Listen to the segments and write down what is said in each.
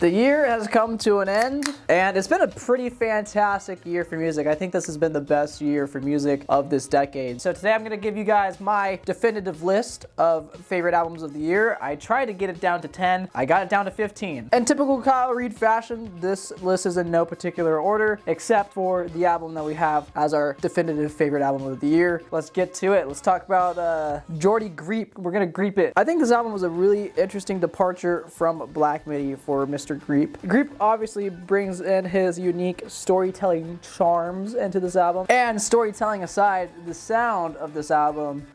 The year has come to an end, and it's been a pretty fantastic year for music. I think this has been the best year for music of this decade. So today I'm going to give you guys my definitive list of favorite albums of the year. I tried to get it down to 10. I got it down to 15. In typical Kyle Reed fashion, this list is in no particular order, except for the album that we have as our definitive favorite album of the year. Let's get to it. Let's talk about Jordy Greep. We're going to Greep it. I think this album was a really interesting departure from Black Midi for Mr. Greep. Greep obviously brings in his unique storytelling charms into this album. And storytelling aside, the sound of this album,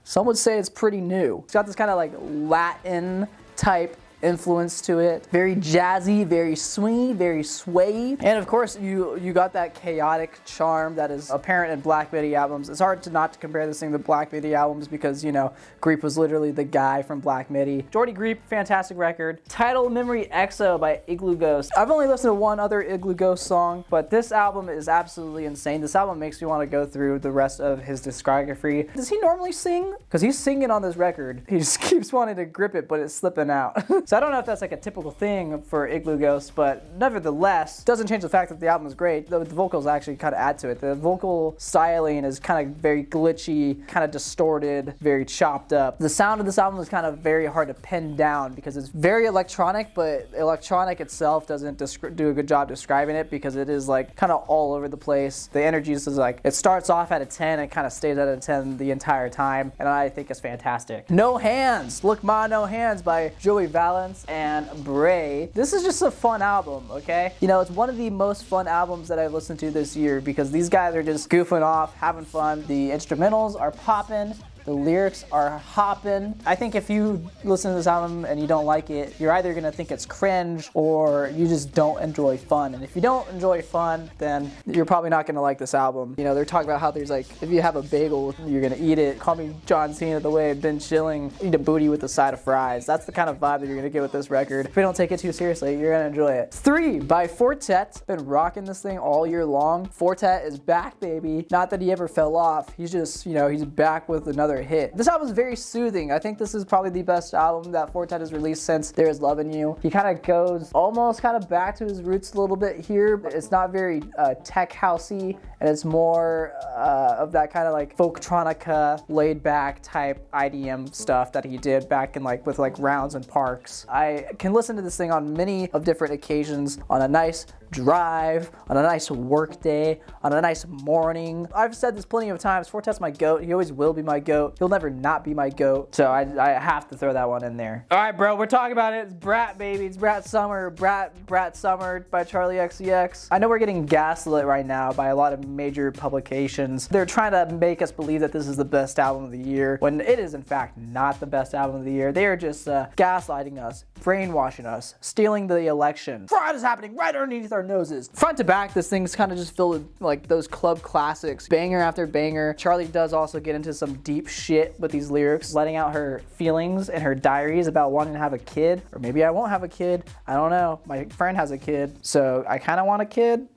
some would say it's pretty new. It's got this kind of like Latin type influence to it. Very jazzy, very swingy, very sway. And of course, you got that chaotic charm that is apparent in Black Midi albums. It's hard to not to compare this thing to Black Midi albums because, you know, Greep was literally the guy from Black Midi. Jordy Greep, fantastic record. Title Memory XO by Igloo Ghost. I've only listened to one other Igloo Ghost song, but this album is absolutely insane. This album makes me want to go through the rest of his discography. Does he normally sing? Because he's singing on this record. He just keeps wanting to grip it, but it's slipping out. So I don't know if that's like a typical thing for Igloo Ghost, but nevertheless, doesn't change the fact that the album is great. The vocals actually kind of add to it. The vocal styling is kind of very glitchy, kind of distorted, very chopped up. The sound of this album is kind of very hard to pin down because it's very electronic, but electronic itself doesn't do a good job describing it because it is like kind of all over the place. The energy is like, it starts off at a 10 and kind of stays at a 10 the entire time, and I think it's fantastic. No Hands, Look Ma No Hands by Joey Valence and Bray. This is just a fun album, okay? You know, it's one of the most fun albums that I've listened to this year because these guys are just goofing off, having fun. The instrumentals are popping. The lyrics are hopping. I think if you listen to this album and you don't like it, you're either gonna think it's cringe or you just don't enjoy fun. And if you don't enjoy fun, then you're probably not gonna like this album. You know, they're talking about how there's like, if you have a bagel, you're gonna eat it. Call me John Cena the way I've been chilling. Eat a booty with a side of fries. That's the kind of vibe that you're gonna get with this record. If you don't take it too seriously, you're gonna enjoy it. 3 by Fortet. Been rocking this thing all year long. Fortet is back, baby. Not that he ever fell off. He's just, you know, he's back with another hit. This album is very soothing. I think this is probably the best album that Fortet has released since There Is Love in You. He kind of goes almost kind of back to his roots a little bit here, but it's not very tech housey, and it's more of that kind of like folktronica, laid back type IDM stuff that he did back in like with like Rounds and Parks. I can listen to this thing on many of different occasions, on a nice drive, on a nice work day, on a nice morning. I've said this plenty of times, Fortet's my GOAT. He always will be my GOAT. He'll never not be my GOAT. So I have to throw that one in there. All right, bro, we're talking about it. It's Brat, baby. It's Brat Summer. Brat Summer by Charlie XCX. I know we're getting gaslit right now by a lot of major publications. They're trying to make us believe that this is the best album of the year when it is in fact not the best album of the year. They are just gaslighting us, brainwashing us, stealing the election. Fraud is happening right underneath our noses. Front to back, this thing's kind of just filled with like those club classics, banger after banger. Charlie does also get into some deep shit with these lyrics, letting out her feelings and her diaries about wanting to have a kid, or maybe I won't have a kid. I don't know. My friend has a kid, so I kind of want a kid.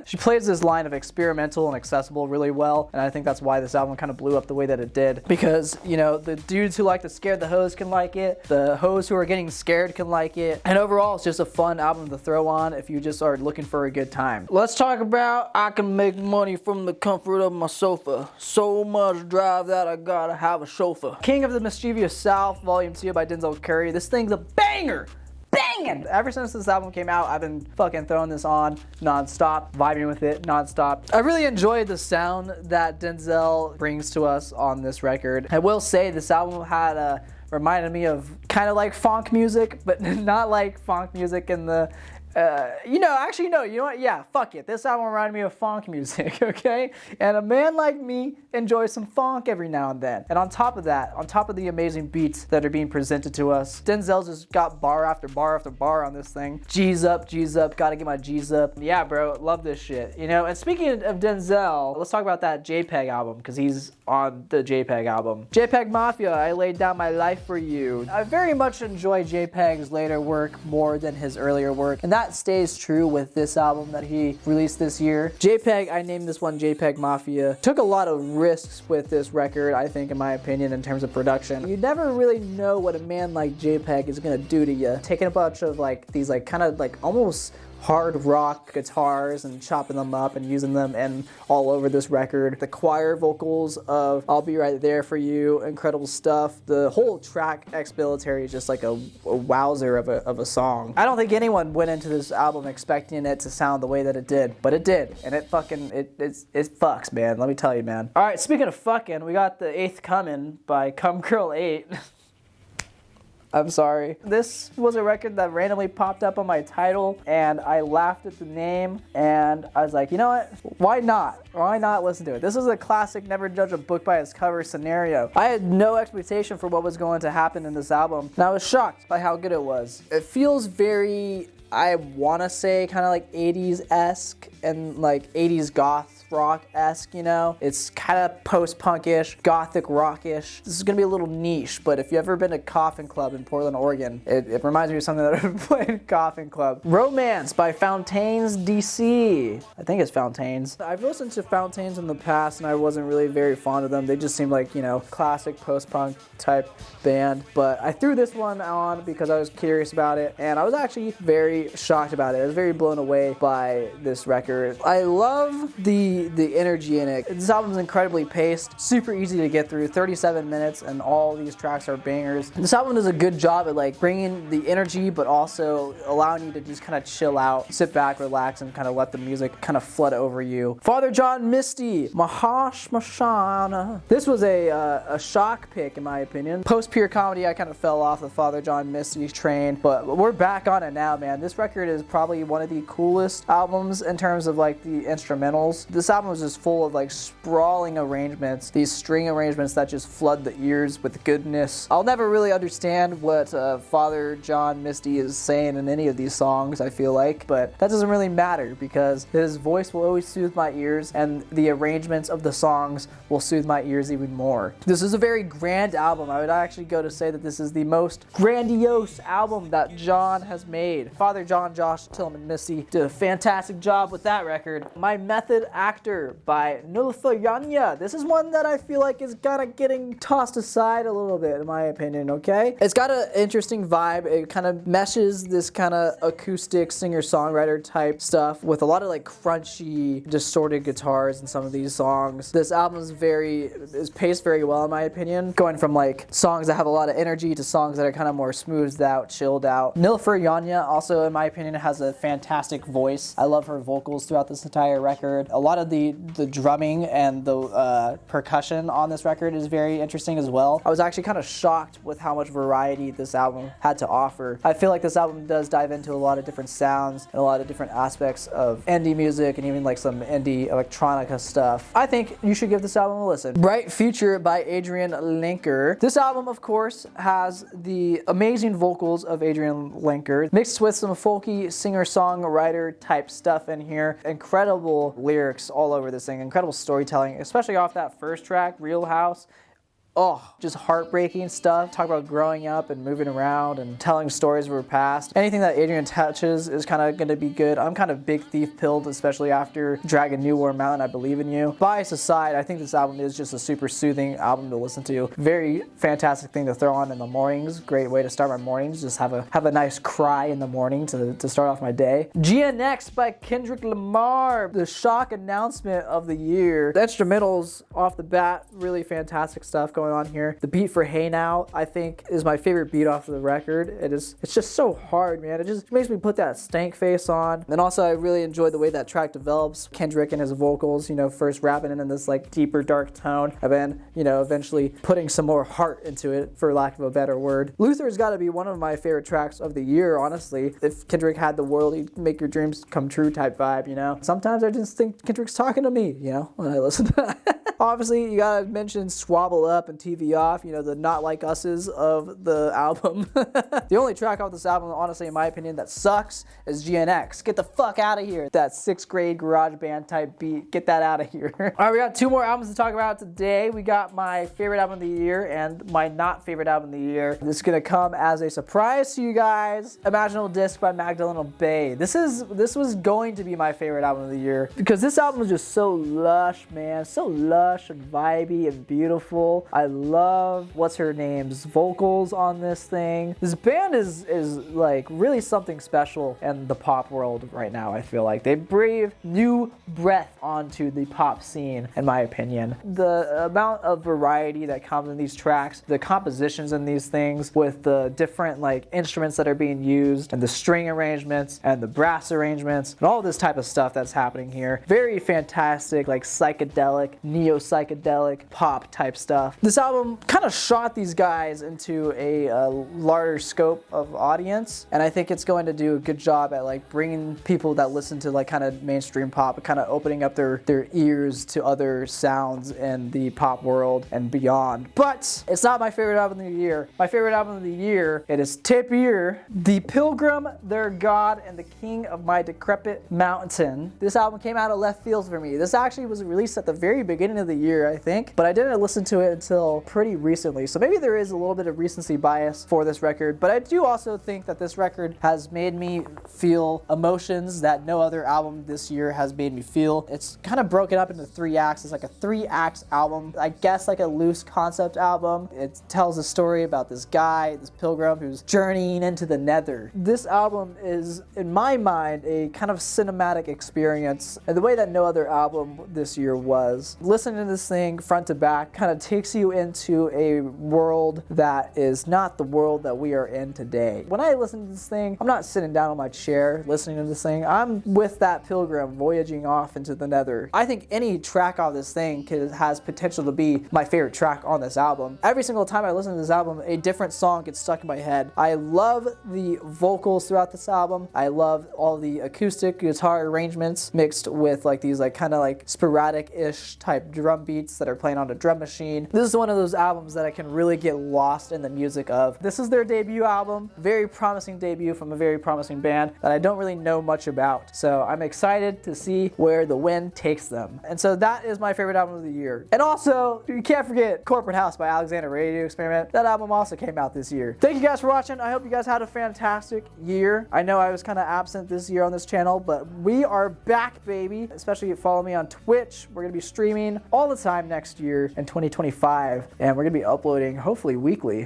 She plays this line of experimental and accessible really well, and I think that's why this album kind of blew up the way that it did. Because, you know, the dudes who like to scare the hoes can like it, the hoes who are getting scared can like it, and overall it's just a fun album to throw on if you just are looking for a good time. Let's talk about I Can Make Money from the Comfort of My Sofa. So much drive that I gotta have a chauffeur. King of the Mischievous South, Volume 2 by Denzel Curry. This thing's a banger! Banging! Ever since this album came out, I've been fucking throwing this on non-stop, vibing with it non-stop. I really enjoyed the sound that Denzel brings to us on this record. I will say this album had reminded me of kind of like funk music, but not like funk music in the you know what? Yeah, fuck it. This album reminded me of funk music, okay? And a man like me enjoys some funk every now and then. And on top of that, on top of the amazing beats that are being presented to us, Denzel's just got bar after bar after bar on this thing. G's up, gotta get my G's up. Yeah, bro, love this shit. You know, and speaking of Denzel, let's talk about that JPEG album, because he's on the JPEG album. JPEG Mafia, I Laid Down My Life For You. I very much enjoy JPEG's later work more than his earlier work, and that that stays true with this album that he released this year. JPEG, I named this one JPEG Mafia. Took a lot of risks with this record, I think, in my opinion, in terms of production. You never really know what a man like JPEG is gonna do to you. Taking a bunch of like these like kind of like almost hard rock guitars and chopping them up and using them and all over this record. The choir vocals of I'll Be Right There For You, incredible stuff. The whole track Ex-Military is just like a wowzer of a song. I don't think anyone went into this album expecting it to sound the way that it did, but it did, and it fucking, it fucks, man, let me tell you, man. All right, speaking of fucking, we got The Eighth Comin' by Cum Girl 8. I'm sorry. This was a record that randomly popped up on my title, and I laughed at the name, and I was like, you know what? Why not? Why not listen to it? This is a classic never judge a book by its cover scenario. I had no expectation for what was going to happen in this album, and I was shocked by how good it was. It feels very, I want to say, kind of like 80s-esque and like 80s goth rock-esque, you know? It's kind of post-punkish, gothic rock-ish. This is gonna be a little niche, but if you've ever been to Coffin Club in Portland, Oregon, it reminds me of something that I've played in Coffin Club. Romance by Fountains DC. I think it's Fountains. I've listened to Fountains in the past and I wasn't really very fond of them. They just seemed like, you know, classic post-punk type band, but I threw this one on because I was curious about it, and I was actually very shocked about it. I was very blown away by this record. I love the energy in it. This album is incredibly paced, super easy to get through, 37 minutes, and all these tracks are bangers. This album does a good job at like bringing the energy, but also allowing you to just kind of chill out, sit back, relax, and kind of let the music kind of flood over you. Father John Misty, Mahash Mashana. This was a shock pick in my opinion. Post-pure comedy, I kind of fell off the Father John Misty train, but we're back on it now, man. This record is probably one of the coolest albums in terms of like the instrumentals. This album was just full of like sprawling arrangements, these string arrangements that just flood the ears with goodness. I'll never really understand what Father John Misty is saying in any of these songs, I feel like, but that doesn't really matter because his voice will always soothe my ears and the arrangements of the songs will soothe my ears even more. This is a very grand album. I would actually go to say that this is the most grandiose album that John has made. Father John, Josh, Tillman Misty did a fantastic job with that record. My Method Actor by Nulfayanya. This is one that I feel like is kind of getting tossed aside a little bit in my opinion, okay? It's got an interesting vibe. It kind of meshes this kind of acoustic singer-songwriter type stuff with a lot of like crunchy, distorted guitars in some of these songs. This album is paced very well in my opinion, going from like songs that have a lot of energy to songs that are kind of more smoothed out, chilled out. Nilüfer also in my opinion has a fantastic voice. I love her vocals throughout this entire record. A lot of the drumming and the percussion on this record is very interesting as well. I was actually kind of shocked with how much variety this album had to offer. I feel like this album does dive into a lot of different sounds and a lot of different aspects of indie music and even like some indie electronica stuff. I think you should give this album a listen. Bright Future by Adrian Lenker. This album, of course, has the amazing vocals of Adrian Lenker mixed with some folky singer-songwriter type stuff in here. Incredible lyrics all over this thing, incredible storytelling, especially off that first track, Real House. Oh, just heartbreaking stuff. Talk about growing up and moving around and telling stories of her past. Anything that Adrian touches is kind of going to be good. I'm kind of Big Thief pilled, especially after Dragon New War Mountain, I Believe in You. Bias aside, I think this album is just a super soothing album to listen to. Very fantastic thing to throw on in the mornings. Great way to start my mornings. Just have a nice cry in the morning to start off my day. GNX by Kendrick Lamar. The shock announcement of the year. The instrumentals off the bat, really fantastic stuff going on here. The beat for Hey Now, I think, is my favorite beat off of the record. It's just so hard, man. It just makes me put that stank face on. And also, I really enjoyed the way that track develops. Kendrick and his vocals, you know, first rapping in this like deeper, dark tone, and then, you know, eventually putting some more heart into it, for lack of a better word. Luther's got to be one of my favorite tracks of the year, honestly. If Kendrick had the world, he'd make your dreams come true type vibe, you know? Sometimes I just think Kendrick's talking to me, you know, when I listen to that. Obviously, you gotta mention Swabble Up and TV Off, you know, the Not Like Us's of the album. The only track off this album, honestly, in my opinion, that sucks is GNX. Get the fuck out of here. That 6th grade garage band type beat, get that out of here. All right, we got 2 more albums to talk about today. We got my favorite album of the year and my not favorite album of the year. This is gonna come as a surprise to you guys. Imaginal Disc by Magdalena Bay. This was going to be my favorite album of the year because this album was just so lush, man. So lush and vibey and beautiful. I love what's her name's vocals on this thing. This band is like really something special in the pop world right now. I feel like they breathe new breath onto the pop scene, in my opinion. The amount of variety that comes in these tracks, the compositions in these things with the different like instruments that are being used and the string arrangements and the brass arrangements and all this type of stuff that's happening here. Very fantastic, like psychedelic, neo-psychedelic pop type stuff. This album kind of shot these guys into a larger scope of audience, and I think it's going to do a good job at like bringing people that listen to like kind of mainstream pop, kind of opening up their ears to other sounds in the pop world and beyond. But it's not my favorite album of the year. My favorite album of the year, it is Tip Ear, The Pilgrim, Their God, and the King of My Decrepit Mountain. This album came out of left field for me. This actually was released at the very beginning of the year, I think, but I didn't listen to it until pretty recently. So maybe there is a little bit of recency bias for this record, but I do also think that this record has made me feel emotions that no other album this year has made me feel. It's kind of broken up into 3 acts. It's like a 3-act album, I guess like a loose concept album. It tells a story about this guy, this pilgrim who's journeying into the nether. This album is, in my mind, a kind of cinematic experience in the way that no other album this year was. Listening to this thing front to back kind of takes you into a world that is not the world that we are in today. When I listen to this thing, I'm not sitting down on my chair listening to this thing. I'm with that pilgrim voyaging off into the nether. I think any track on this thing has potential to be my favorite track on this album. Every single time I listen to this album, a different song gets stuck in my head. I love the vocals throughout this album. I love all the acoustic guitar arrangements mixed with like these like kind of like sporadic-ish type drum beats that are playing on a drum machine. This is one of those albums that I can really get lost in the music of. This is their debut album, very promising debut from a very promising band that I don't really know much about. So I'm excited to see where the wind takes them. And so that is my favorite album of the year. And also, you can't forget Corporate House by Alexander Radio Experiment. That album also came out this year. Thank you guys for watching. I hope you guys had a fantastic year. I know I was kind of absent this year on this channel, but we are back, baby. Especially if you follow me on Twitch. We're going to be streaming all the time next year in 2025, and we're going to be uploading hopefully weekly.